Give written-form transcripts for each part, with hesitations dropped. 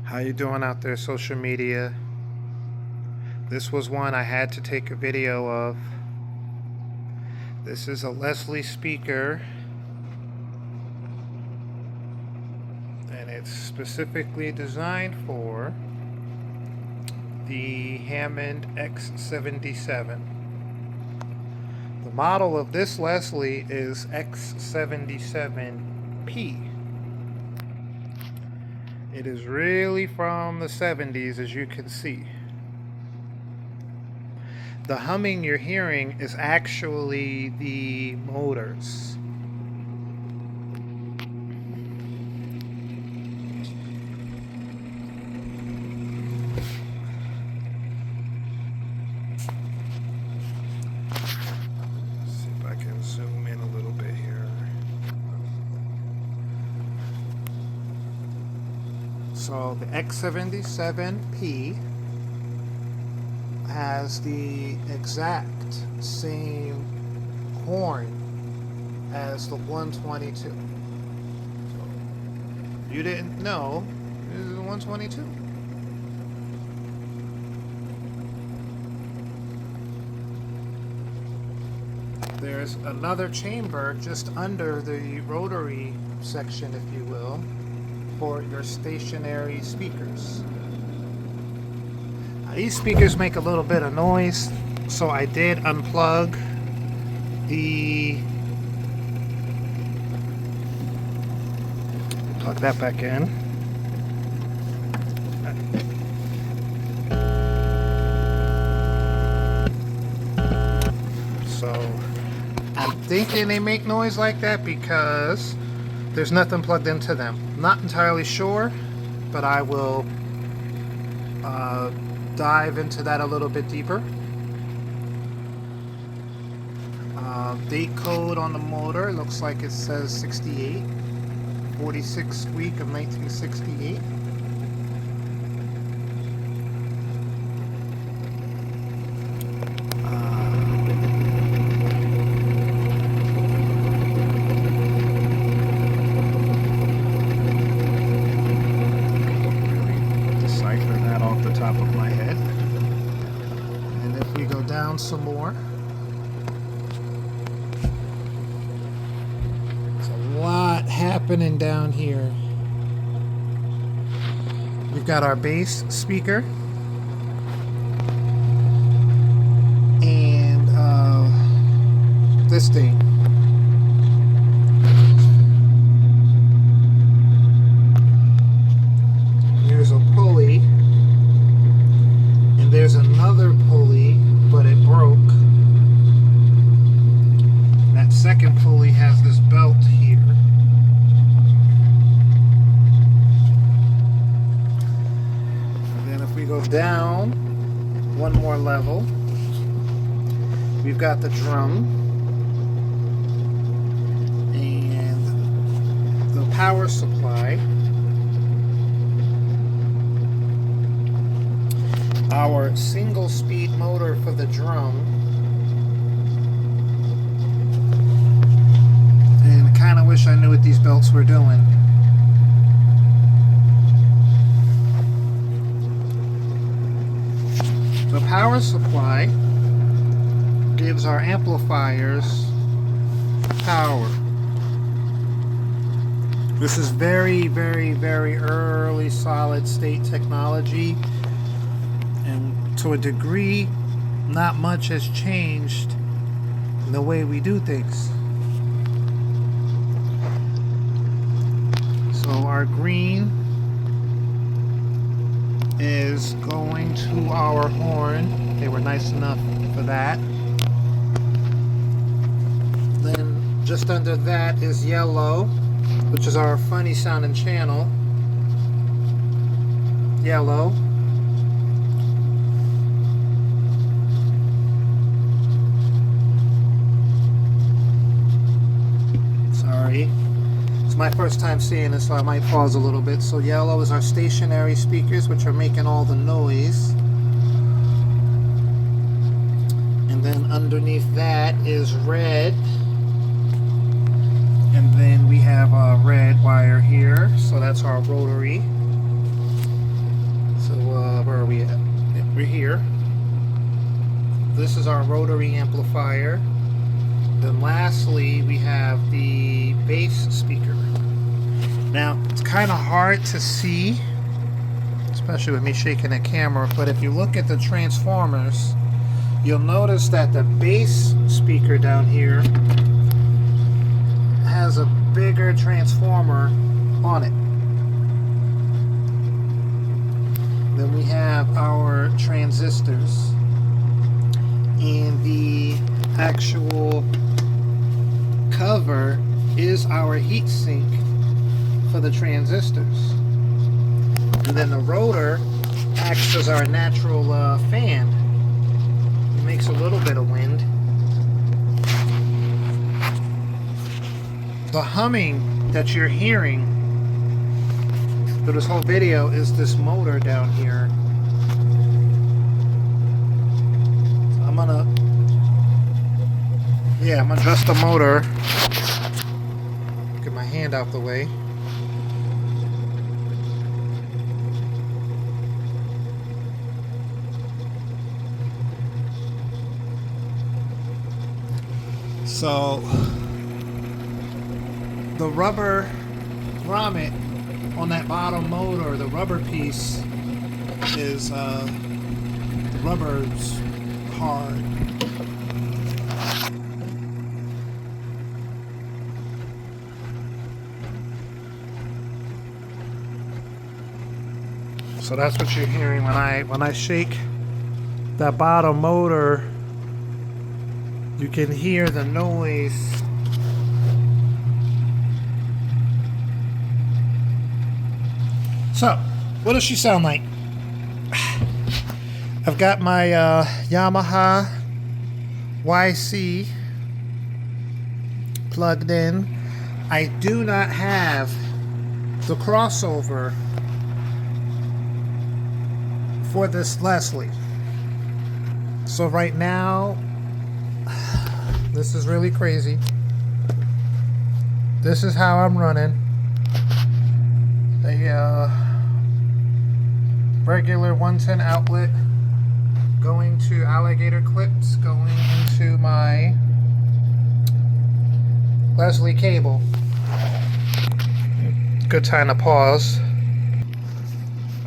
How you doing out there, social media? This was one I had to take a video of. This is a Leslie speaker, and it's specifically designed for the Hammond X77. The model of this Leslie is X77P. It is really from the 70s, as you can see. The humming you're hearing is actually the motors. Let's see if I can zoom in a little bit here. So the X77P has the exact same horn as the 122. So you didn't know, this is the 122. There's another chamber just under the rotary section, if you will, for your stationary speakers. These speakers make a little bit of noise, so I did unplug plug that back in. So I'm thinking they make noise like that because there's nothing plugged into them. Not entirely sure, but I will dive into that a little bit deeper. Date code on the motor looks like it says 68, 46th week of 1968. Off the top of my head. And if we go down some more, there's a lot happening down here. We've got our bass speaker and this thing. Here's a pulley. There's another pulley, but it broke. That second pulley has this belt here. And then if we go down one more level, we've got the drum and the power supply. Our single speed motor for the drum, and I kind of wish I knew what these belts were doing. The power supply gives our amplifiers power. This is very, very, very early solid state technology. And to a degree, not much has changed in the way we do things. So our green is going to our horn. They were nice enough for that. Then just under that is yellow, which is our funny sounding channel. Yellow. It's my first time seeing this, so I might pause a little bit. So yellow is our stationary speakers, which are making all the noise. And then underneath that is red. And then we have a red wire here, so that's our rotary. So where are we at? Yeah, we're here. This is our rotary amplifier. Then lastly, we have the bass speaker. Now, it's kind of hard to see, especially with me shaking the camera, but if you look at the transformers, you'll notice that the bass speaker down here has a bigger transformer on it. Then we have our transistors, and the actual cover is our heat sink for the transistors. And then the rotor acts as our natural fan. It makes a little bit of wind. The humming that you're hearing through this whole video is this motor down here. So I'm gonna adjust the motor. Get my hand out the way. So the rubber grommet on that bottom motor, the rubber piece, is the rubber's hard. So that's what you're hearing when I shake that bottom motor. You can hear the noise. So, what does she sound like? I've got my Yamaha YC plugged in. I do not have the crossover for this Leslie. So right now, this is really crazy. This is how I'm running. A regular 110 outlet going to alligator clips going into my Leslie cable. Good time to pause.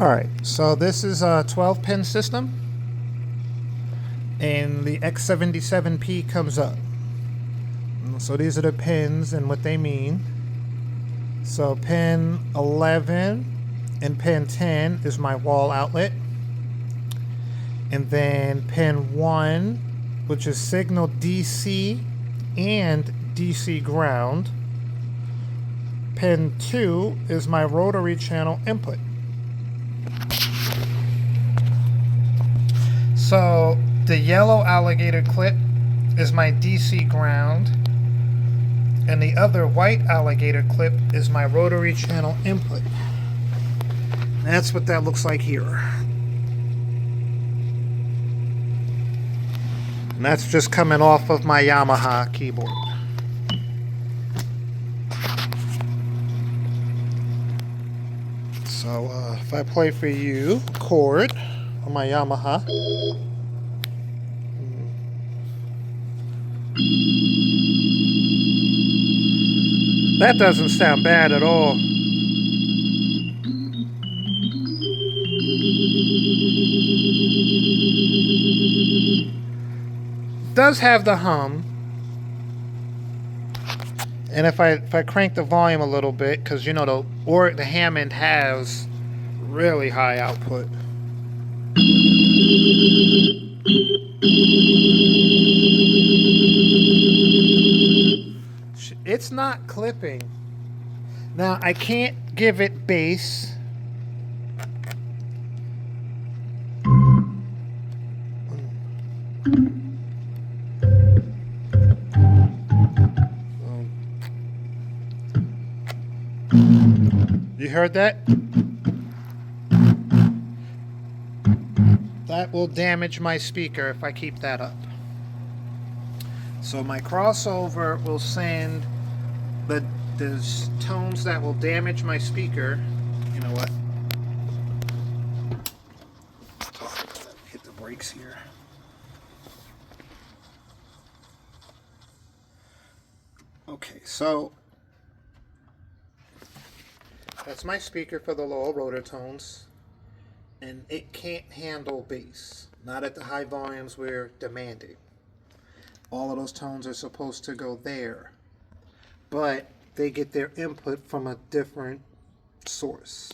Alright, so this is a 12-pin system, and the X77P comes up. So these are the pins and what they mean. So pin 11 and pin 10 is my wall outlet. And then pin 1, which is signal DC and DC ground. Pin 2 is my rotary channel input. So the yellow alligator clip is my DC ground, and the other white alligator clip is my rotary channel input. That's what that looks like here. And that's just coming off of my Yamaha keyboard. So if I play for you a chord on my Yamaha. That doesn't sound bad at all. Does have the hum. And if I crank the volume a little bit, because you know the Hammond has really high output. It's not clipping. Now I can't give it bass. You heard that? That will damage my speaker if I keep that up. So my crossover will send the tones that will damage my speaker. You know what? brakes here. Okay, so that's my speaker for the lower rotor tones, and it can't handle bass, not at the high volumes we're demanding. All of those tones are supposed to go there, but they get their input from a different source.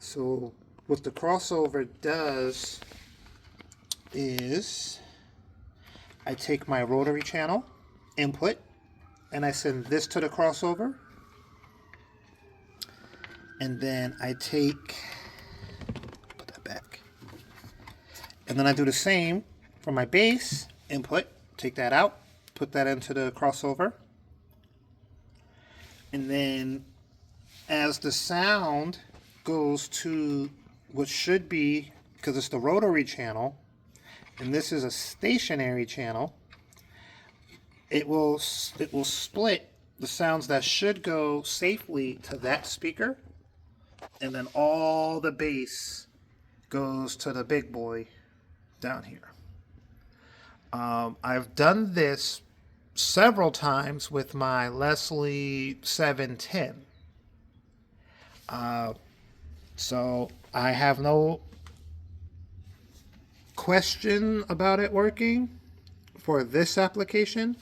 So what the crossover does is I take my rotary channel input and I send this to the crossover, and then I take, put that back, and then I do the same for my bass input, take that out, put that into the crossover, and then as the sound goes to what should be, because it's the rotary channel and this is a stationary channel, it will split the sounds that should go safely to that speaker, and then all the bass goes to the big boy down here. I've done this several times with my Leslie 710. So I have no question about it working for this application.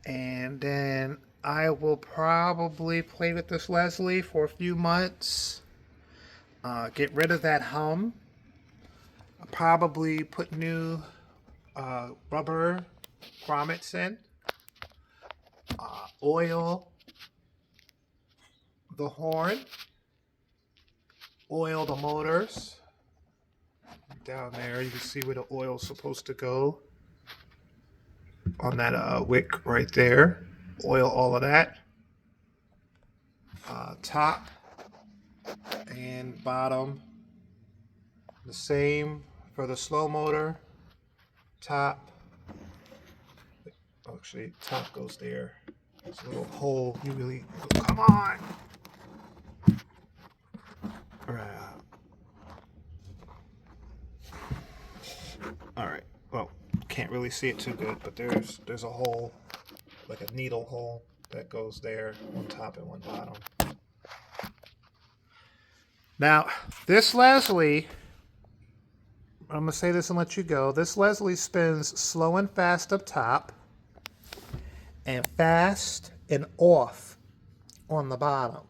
And then I will probably play with this Leslie for a few months. Get rid of that hum. I'll probably put new rubber grommets in. Oil the horn. Oil the motors. Down there you can see where the oil's supposed to go. On that wick right there. Oil all of that. Top and bottom. The same for the slow motor. Top. Actually, top goes there. There's a little hole. You really, come on. Right. All right. Well, can't really see it too good, but there's a hole, like a needle hole that goes there, one top and one bottom. Now, this Leslie, I'm gonna say this and let you go. This Leslie spins slow and fast up top, and fast and off on the bottom.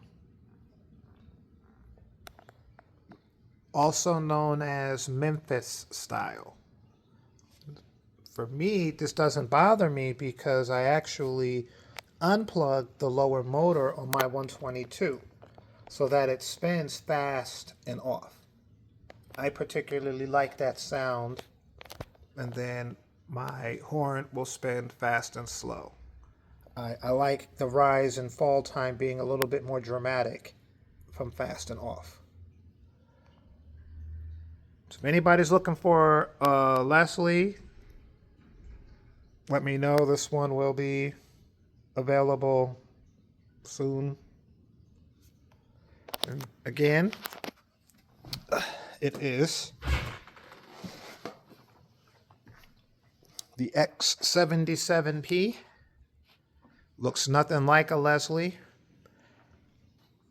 Also known as Memphis style. For me, this doesn't bother me because I actually unplugged the lower motor on my 122 so that it spins fast and off. I particularly like that sound, and then my horn will spin fast and slow. I like the rise and fall time being a little bit more dramatic from fast and off. So if anybody's looking for Leslie, let me know. This one will be available soon. And again, it is the X77P. Looks nothing like a Leslie.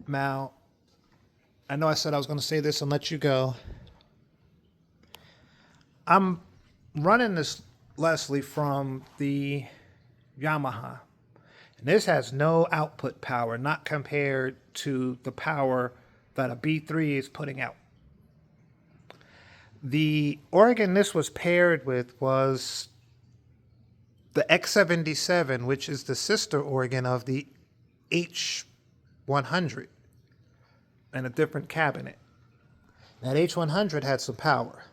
Now, I know I said I was going to say this and let you go. I'm running this Leslie from the Yamaha. And this has no output power, not compared to the power that a B3 is putting out. The organ this was paired with was the X77, which is the sister organ of the H100 and a different cabinet. That H100 had some power.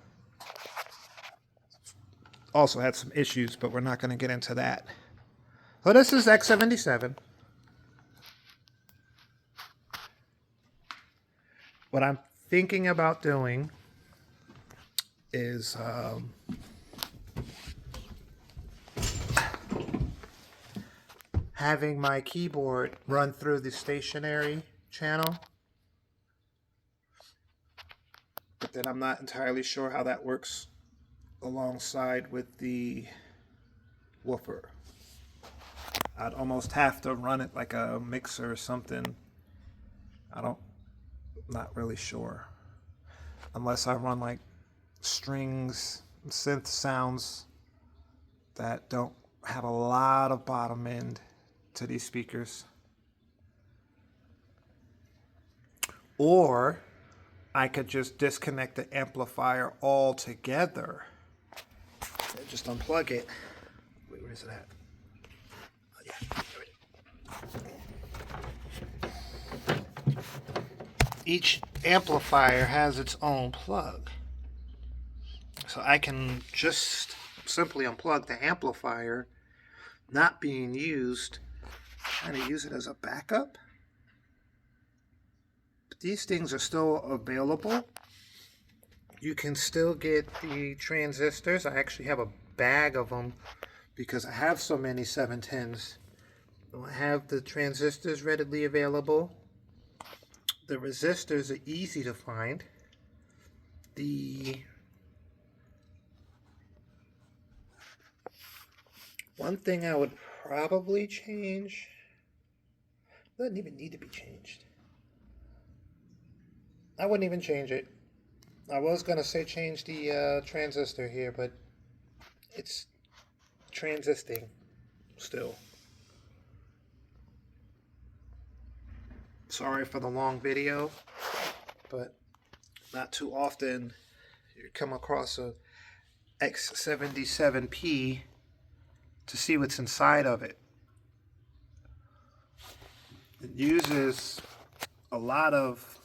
Also had some issues, but we're not going to get into that. So this is X77. What I'm thinking about doing is having my keyboard run through the stationary channel. but then I'm not entirely sure how that works alongside with the woofer. I'd almost have to run it like a mixer or something. Not really sure. Unless I run like strings, synth sounds that don't have a lot of bottom end to these speakers. Or I could just disconnect the amplifier altogether and just unplug it. Wait, where is it at? Oh, yeah. Each amplifier has its own plug. So I can just simply unplug the amplifier not being used, trying to use it as a backup. But these things are still available. You can still get the transistors. I actually have a bag of them because I have so many 710s. I have the transistors readily available. The resistors are easy to find. The one thing I would probably change, doesn't even need to be changed. I wouldn't even change it. I was going to say change the transistor here, but it's transisting still. Sorry for the long video, but not too often you come across a X77P to see what's inside of it. It uses a lot of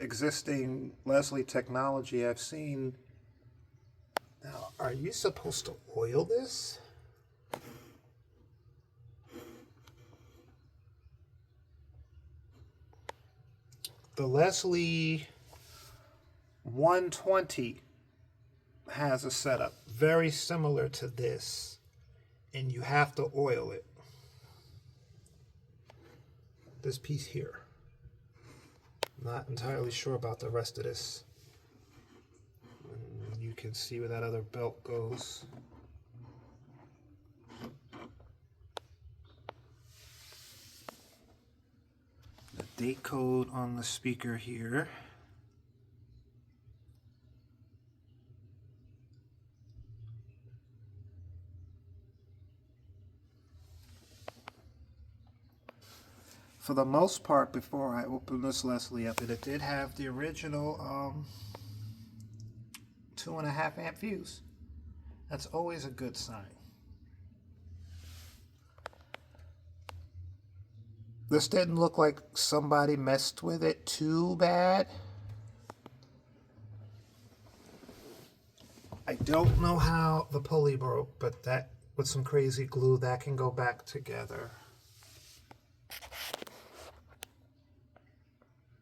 existing Leslie technology I've seen. Now, are you supposed to oil this? The Leslie 120 has a setup very similar to this, and you have to oil it. This piece here. Not entirely sure about the rest of this. And you can see where that other belt goes. The date code on the speaker here. For the most part, before I opened this Leslie up, it did have the original 2.5 amp fuse. That's always a good sign. This didn't look like somebody messed with it too bad. I don't know how the pulley broke, but that, with some crazy glue, that can go back together.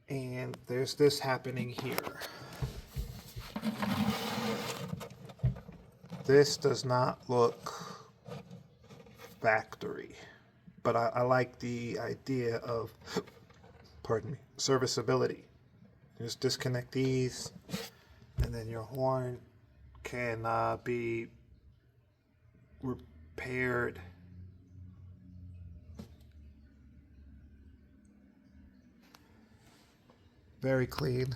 And there's this happening here. This does not look factory, but I like the idea of, pardon me, serviceability. Just disconnect these, and then your horn can be repaired. Very clean.